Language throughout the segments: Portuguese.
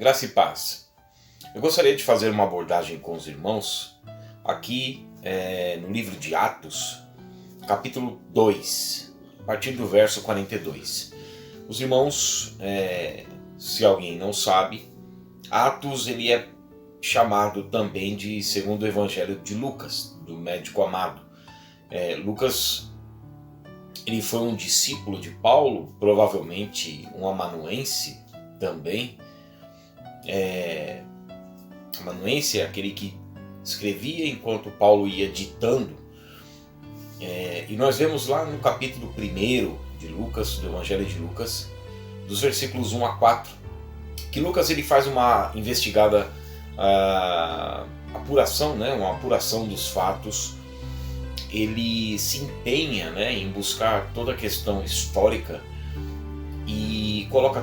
Graça e paz. Eu gostaria de fazer uma abordagem com os irmãos aqui no livro de Atos, capítulo 2, a partir do verso 42. Os irmãos, se alguém não sabe, Atos ele é chamado também de segundo o evangelho de Lucas, do médico amado. Lucas ele foi um discípulo de Paulo, provavelmente um amanuense também. Amanuense é aquele que escrevia enquanto Paulo ia ditando. E nós vemos lá no capítulo 1 de Lucas, do Evangelho de Lucas, dos versículos 1 a 4, que Lucas ele faz uma investigada apuração, uma apuração dos fatos. Ele se empenha em buscar toda a questão histórica e coloca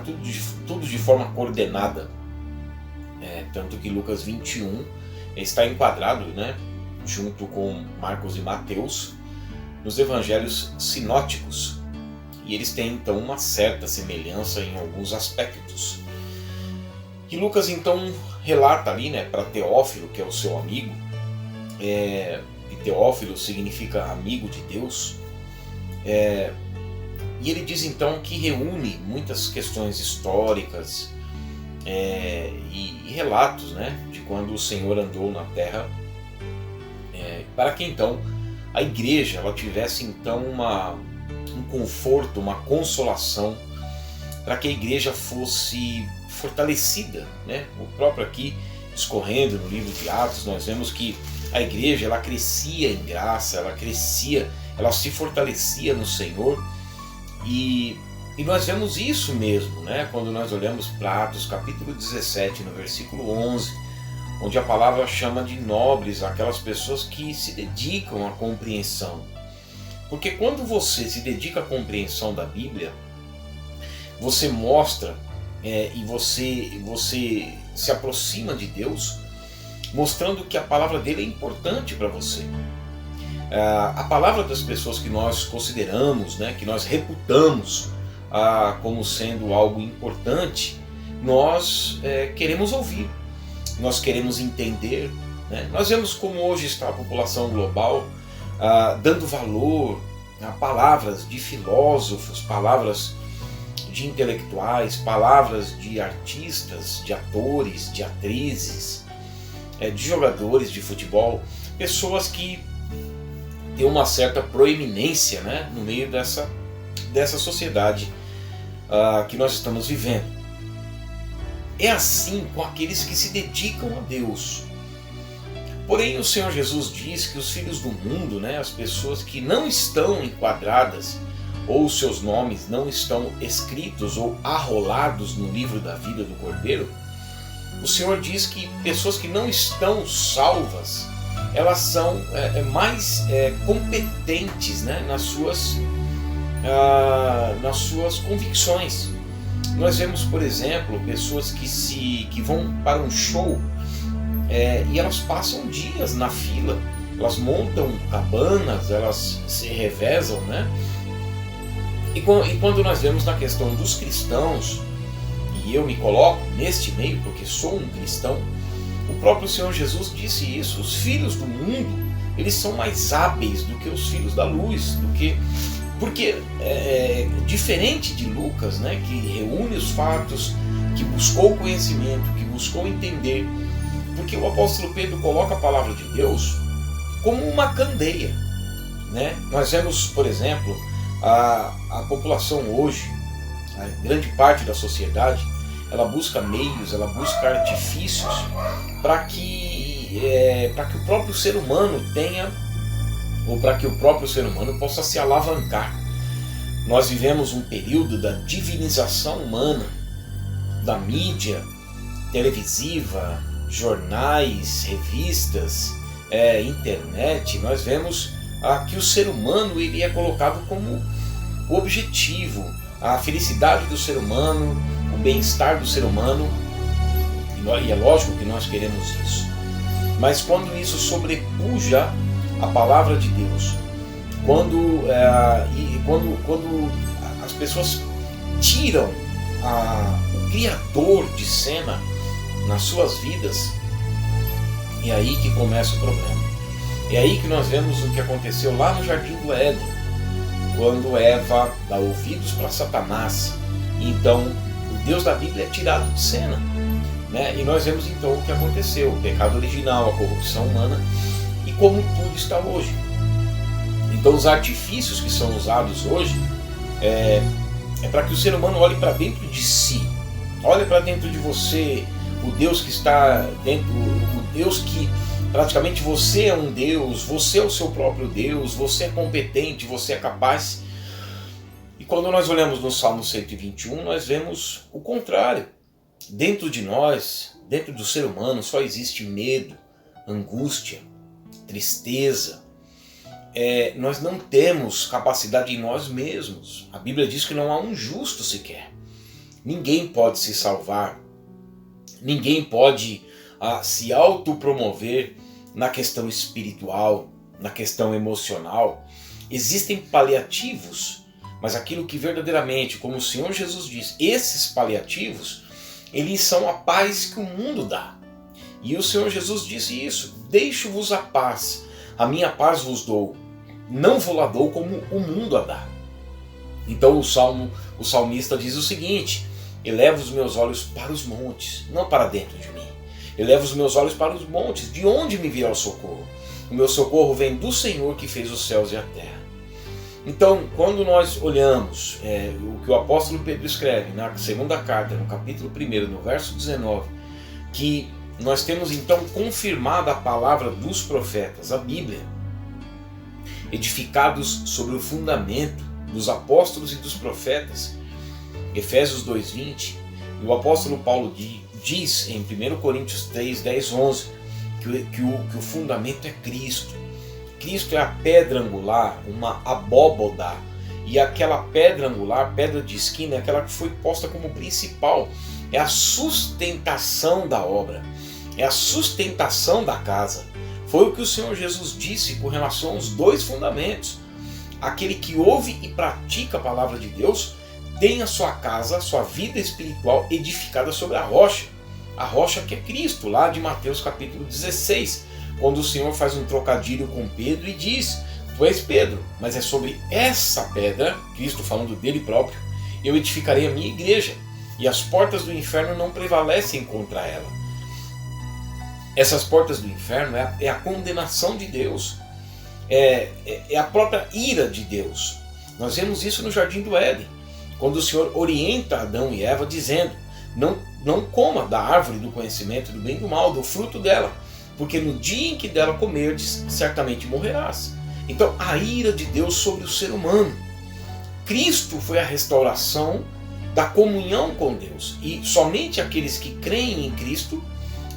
tudo de forma coordenada. Tanto que Lucas 21 está enquadrado junto com Marcos e Mateus nos evangelhos sinóticos. E eles têm então uma certa semelhança em alguns aspectos. E Lucas então relata ali para Teófilo, que é o seu amigo, e Teófilo significa amigo de Deus, e ele diz então que reúne muitas questões históricas e relatos de quando o Senhor andou na terra, para que então a igreja ela tivesse então um conforto, uma consolação, para que a igreja fosse fortalecida. O próprio aqui, escorrendo no livro de Atos, nós vemos que a igreja ela crescia em graça, ela crescia, ela se fortalecia no Senhor. E nós vemos isso mesmo, quando nós olhamos para Atos capítulo 17, no versículo 11, onde a palavra chama de nobres aquelas pessoas que se dedicam à compreensão. Porque quando você se dedica à compreensão da Bíblia, você mostra e você se aproxima de Deus, mostrando que a palavra dele é importante para você. A palavra das pessoas que nós consideramos, que nós reputamos como sendo algo importante, nós queremos ouvir, nós queremos entender. Nós vemos como hoje está a população global dando valor a palavras de filósofos, palavras de intelectuais, palavras de artistas, de atores, de atrizes, de jogadores de futebol, pessoas que têm uma certa proeminência no meio dessa sociedade que nós estamos vivendo. É assim com aqueles que se dedicam a Deus. Porém, o Senhor Jesus diz que os filhos do mundo, as pessoas que não estão enquadradas, ou seus nomes não estão escritos ou arrolados no livro da vida do Cordeiro, o Senhor diz que pessoas que não estão salvas, elas são mais competentes nas suas convicções. Nós vemos, por exemplo, pessoas que vão para um show e elas passam dias na fila, elas montam cabanas, elas se revezam, E quando nós vemos na questão dos cristãos, e eu me coloco neste meio porque sou um cristão, o próprio Senhor Jesus disse isso: os filhos do mundo, eles são mais hábeis do que os filhos da luz, porque diferente de Lucas, que reúne os fatos, que buscou conhecimento, que buscou entender, porque o apóstolo Pedro coloca a palavra de Deus como uma candeia. Nós vemos, por exemplo, a população hoje, a grande parte da sociedade, ela busca meios, ela busca artifícios para que o próprio ser humano tenha, ou para que o próprio ser humano possa se alavancar. Nós vivemos um período da divinização humana, da mídia televisiva, jornais, revistas, internet. Nós vemos que o ser humano ele é colocado como o objetivo, a felicidade do ser humano, o bem-estar do ser humano, e é lógico que nós queremos isso. Mas quando isso sobrepuja a palavra de Deus, quando as pessoas tiram o Criador de cena, nas suas vidas, é aí que começa o problema. É aí que nós vemos o que aconteceu lá no Jardim do Éden, quando Eva dá ouvidos para Satanás. Então, o Deus da Bíblia é tirado de cena, né? E nós vemos então o que aconteceu, o pecado original, a corrupção humana, e como tudo está hoje. Então, os artifícios que são usados hoje é para que o ser humano olhe para dentro de si, olhe para dentro de você, o Deus que está dentro, o Deus que praticamente você é um Deus, você é o seu próprio Deus, você é competente, você é capaz. E quando nós olhamos no Salmo 121, nós vemos o contrário. Dentro de nós, dentro do ser humano, só existe medo, angústia, tristeza. Nós não temos capacidade em nós mesmos. A Bíblia diz que não há um justo sequer. Ninguém pode se salvar. Ninguém pode se autopromover na questão espiritual, na questão emocional. Existem paliativos, mas aquilo que verdadeiramente, como o Senhor Jesus diz, esses paliativos, eles são a paz que o mundo dá. E o Senhor Jesus disse isso: deixo-vos a paz, a minha paz vos dou, não vou lá dou como o mundo a dá. Então o salmista diz o seguinte: elevo os meus olhos para os montes, não para dentro de mim. Elevo os meus olhos para os montes, de onde me virá o socorro? O meu socorro vem do Senhor que fez os céus e a terra. Então, quando nós olhamos o que o apóstolo Pedro escreve na segunda carta, no capítulo 1, no verso 19, que nós temos então confirmada a palavra dos profetas, a Bíblia, edificados sobre o fundamento dos apóstolos e dos profetas, Efésios 2:20, e o apóstolo Paulo diz em 1 Coríntios 3, 10, 11, que o fundamento é Cristo. Cristo é a pedra angular, uma abóboda, e aquela pedra angular, pedra de esquina, é aquela que foi posta como principal, é a sustentação da obra, é a sustentação da casa. Foi o que o Senhor Jesus disse com relação aos dois fundamentos. Aquele que ouve e pratica a palavra de Deus tem a sua casa, a sua vida espiritual edificada sobre a rocha que é Cristo, lá de Mateus capítulo 16, quando o Senhor faz um trocadilho com Pedro e diz: tu és Pedro, mas é sobre essa pedra, Cristo falando dele próprio, eu edificarei a minha igreja, e as portas do inferno não prevalecem contra ela. Essas portas do inferno é a condenação de Deus, é a própria ira de Deus. Nós vemos isso no Jardim do Éden, quando o Senhor orienta Adão e Eva dizendo: não coma da árvore do conhecimento do bem e do mal, do fruto dela, porque no dia em que dela comerdes, certamente morrerás. Então, a ira de Deus sobre o ser humano. Cristo foi a restauração da comunhão com Deus, e somente aqueles que creem em Cristo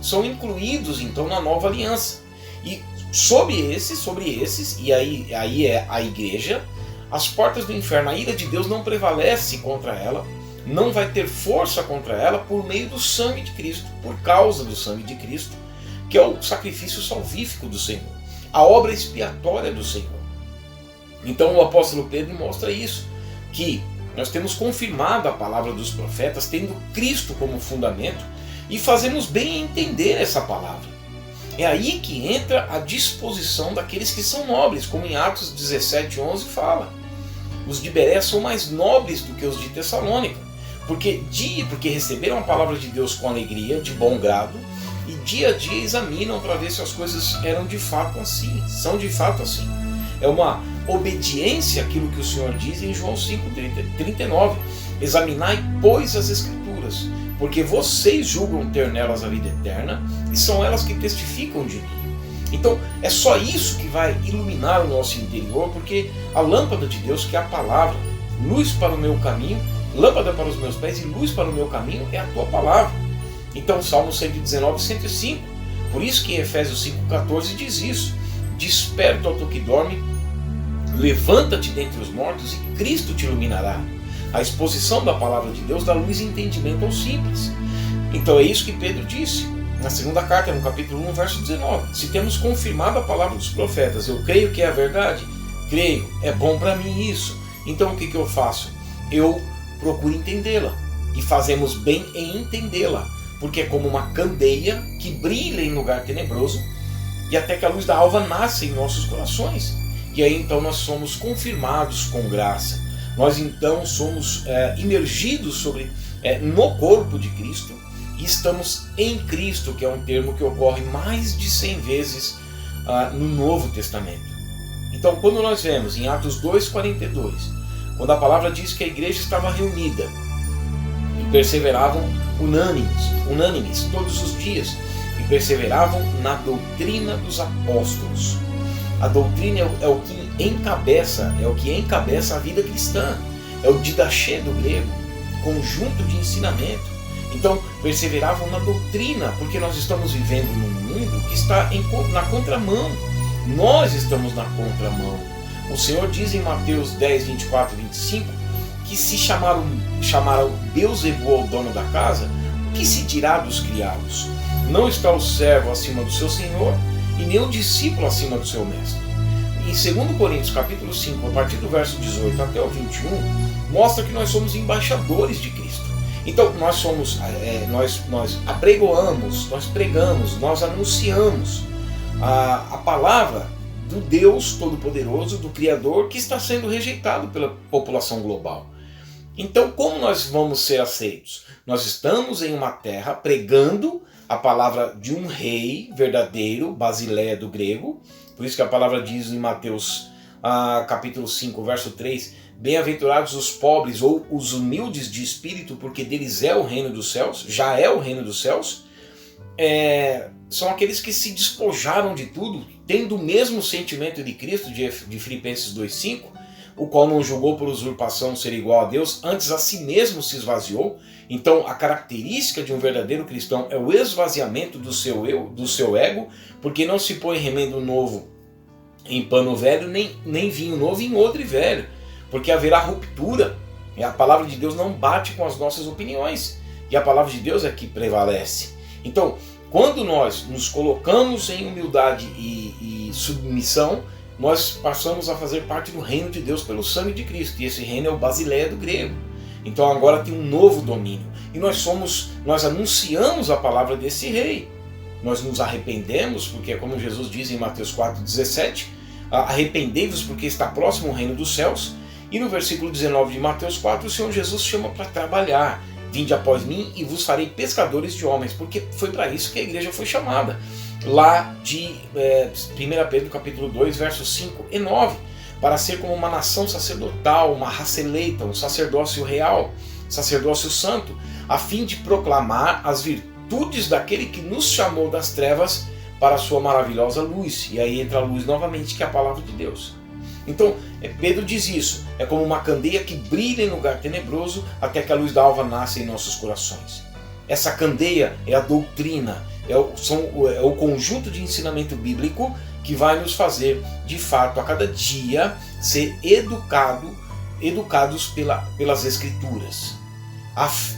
são incluídos então na nova aliança. E sobre esses, e aí é a igreja, as portas do inferno, a ira de Deus não prevalece contra ela, não vai ter força contra ela por meio do sangue de Cristo, por causa do sangue de Cristo, que é o sacrifício salvífico do Senhor, a obra expiatória do Senhor. Então o apóstolo Pedro mostra isso, que nós temos confirmado a palavra dos profetas, tendo Cristo como fundamento, e fazemos bem em entender essa palavra. É aí que entra a disposição daqueles que são nobres, como em Atos 17:11 fala. Os de Beré são mais nobres do que os de Tessalônica, porque receberam a palavra de Deus com alegria, de bom grado, e dia a dia examinam para ver se as coisas eram de fato assim, são de fato assim. É uma obediência àquilo que o Senhor diz em João 5:39. Examinai, pois, as Escrituras, porque vocês julgam ter nelas a vida eterna, e são elas que testificam de mim. Então é só isso que vai iluminar o nosso interior, porque a lâmpada de Deus, que é a palavra, luz para o meu caminho, lâmpada para os meus pés e luz para o meu caminho, é a tua palavra. Então Salmo 119, 105. Por isso que em Efésios 5,14 diz isso: desperta, ó tu que dorme, levanta-te dentre os mortos e Cristo te iluminará. A exposição da palavra de Deus dá luz e entendimento aos simples. Então é isso que Pedro disse na segunda carta, no capítulo 1, verso 19. Se temos confirmado a palavra dos profetas, eu creio que é a verdade? Creio, é bom para mim isso. Então o que eu faço? Eu procuro entendê-la, e fazemos bem em entendê-la. porque é como uma candeia que brilha em lugar tenebroso, e até que a luz da alva nasce em nossos corações. E aí então nós somos confirmados com graça. Nós então somos imergidos no corpo de Cristo, e estamos em Cristo, que é um termo que ocorre mais de 100 vezes no Novo Testamento. Então, quando nós vemos em Atos 2,42, quando a palavra diz que a igreja estava reunida e perseveravam unânimes todos os dias, e perseveravam na doutrina dos apóstolos. A doutrina é o que encabeça a vida cristã, é o didaché do grego, conjunto de ensinamento. Então, perseveravam na doutrina, porque nós estamos vivendo num mundo que está na contramão. Nós estamos na contramão. O Senhor diz em Mateus 10, 24 e 25, que se chamaram Beelzebul ao dono da casa, o que se dirá dos criados? Não está o servo acima do seu senhor, e nem o discípulo acima do seu mestre. Em 2 Coríntios capítulo 5, a partir do verso 18 até o 21, mostra que nós somos embaixadores de Cristo. Então nós apregoamos, nós pregamos, nós anunciamos a palavra do Deus Todo-Poderoso, do Criador, que está sendo rejeitado pela população global. Então, como nós vamos ser aceitos? Nós estamos em uma terra pregando a palavra de um rei verdadeiro, Basileia do grego. Por isso que a palavra diz em Mateus capítulo 5, verso 3, bem-aventurados os pobres ou os humildes de espírito, porque deles é o reino dos céus, já é o reino dos céus. São aqueles que se despojaram de tudo, tendo o mesmo sentimento de Cristo, de Filipenses 2,5, o qual não julgou por usurpação ser igual a Deus, antes a si mesmo se esvaziou. Então a característica de um verdadeiro cristão é o esvaziamento do seu eu, do seu ego, porque não se põe remendo novo em pano velho, nem vinho novo em odre velho, porque haverá ruptura. A palavra de Deus não bate com as nossas opiniões, e a palavra de Deus é que prevalece. Então, quando nós nos colocamos em humildade e submissão, nós passamos a fazer parte do reino de Deus pelo sangue de Cristo, e esse reino é o Basileia do grego. Então agora tem um novo domínio, e nós anunciamos a palavra desse rei. Nós nos arrependemos, porque é como Jesus diz em Mateus 4,17, arrependei-vos porque está próximo o reino dos céus. E no versículo 19 de Mateus 4, o Senhor Jesus chama para trabalhar. Vinde após mim e vos farei pescadores de homens, porque foi para isso que a igreja foi chamada. Lá de 1 Pedro capítulo 2, versos 5 e 9, para ser como uma nação sacerdotal, uma raça eleita, um sacerdócio real, sacerdócio santo, a fim de proclamar as virtudes daquele que nos chamou das trevas para a sua maravilhosa luz. E aí entra a luz novamente, que é a palavra de Deus. Então, Pedro diz isso, é como uma candeia que brilha em lugar tenebroso até que a luz da alva nasce em nossos corações. Essa candeia é a doutrina, é o conjunto de ensinamento bíblico que vai nos fazer, de fato, a cada dia, ser educados pelas Escrituras.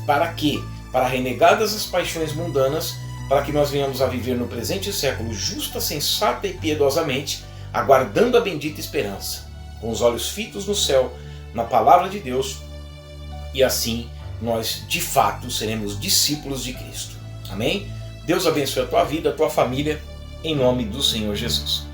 Para quê? Para renegadas as paixões mundanas, para que nós venhamos a viver no presente século justa, sensata e piedosamente, aguardando a bendita esperança, com os olhos fitos no céu, na palavra de Deus, e assim nós de fato seremos discípulos de Cristo. Amém? Deus abençoe a tua vida, a tua família, em nome do Senhor Jesus.